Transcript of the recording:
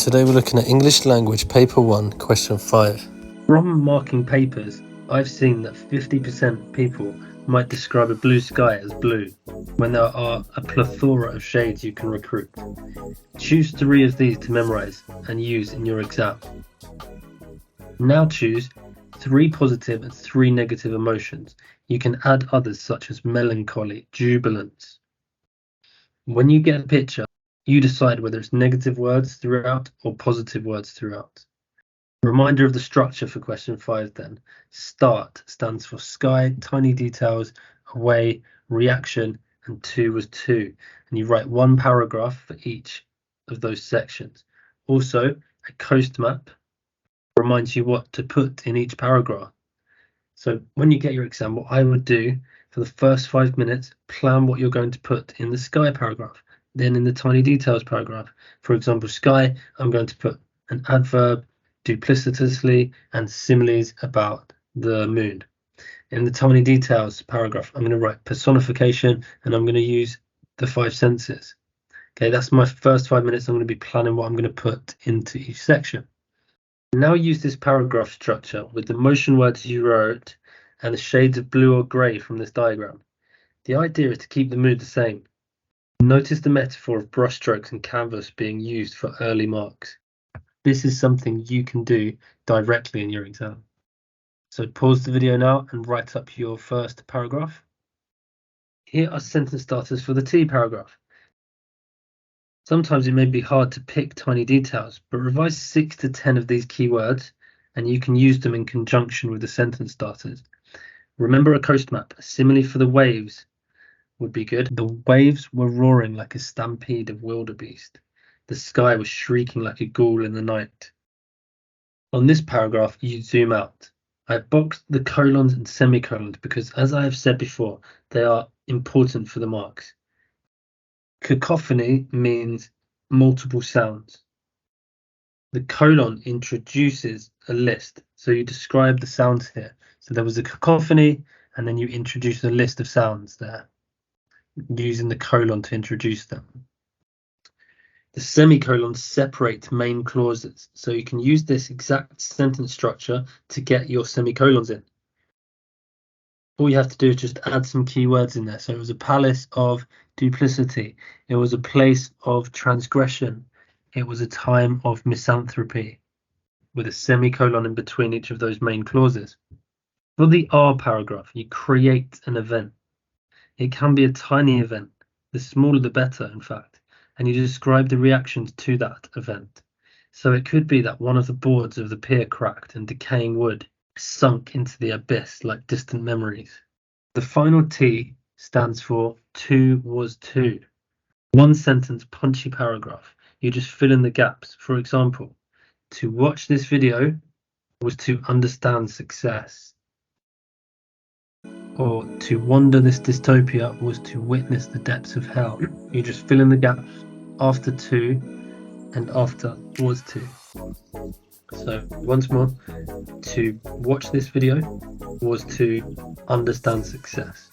Today we're looking at English Language Paper 1, Question 5. From marking papers, I've seen that 50% of people might describe a blue sky as blue, when there are a plethora of shades you can recruit. Choose 3 of these to memorize and use in your exam. Now choose 3 positive and 3 negative emotions. You can add others such as melancholy, jubilance. When you get a picture, you decide whether it's negative words throughout or positive words throughout. Reminder of the structure for question 5 then. Start stands for sky, tiny details, away, reaction, and 2 was 2. And you write 1 paragraph for each of those sections. Also, a coast map reminds you what to put in each paragraph. So when you get your exam, what I would do for the first 5 minutes, plan what you're going to put in the sky paragraph. Then in the tiny details paragraph, for example, sky, I'm going to put an adverb, duplicitously, and similes about the moon. In the tiny details paragraph, I'm going to write personification and I'm going to use the 5 senses. Okay, that's my first 5 minutes. I'm going to be planning what I'm going to put into each section. Now use this paragraph structure with the motion words you wrote and the shades of blue or grey from this diagram. The idea is to keep the mood the same. Notice the metaphor of brushstrokes and canvas being used for early marks. This is something you can do directly in your exam. So pause the video now and write up your first paragraph. Here are sentence starters for the T paragraph. Sometimes it may be hard to pick tiny details, but revise 6 to 10 of these keywords and you can use them in conjunction with the sentence starters. Remember a coast map, a simile for the waves would be good. The waves were roaring like a stampede of wildebeest. The sky was shrieking like a ghoul in the night. On this paragraph, you zoom out. I have boxed the colons and semicolons because, as I have said before, they are important for the marks. Cacophony means multiple sounds. The colon introduces a list, so you describe the sounds here. So there was a cacophony, and then you introduce a list of sounds there, using the colon to introduce them. The semicolons separate main clauses, so you can use this exact sentence structure to get your semicolons in. All you have to do is just add some keywords in there. So it was a palace of duplicity. It was a place of transgression. It was a time of misanthropy, with a semicolon in between each of those main clauses. For the R paragraph, you create an event. It can be a tiny event. The smaller the better, in fact. And you describe the reactions to that event. So it could be that one of the boards of the pier cracked and decaying wood sunk into the abyss like distant memories. The final T stands for 2 was 2. 1 sentence punchy paragraph. You just fill in the gaps. For example, to watch this video was to understand success. Or to wander this dystopia was to witness the depths of hell. You just fill in the gaps after 2 and after was 2. So once more, to watch this video was to understand success.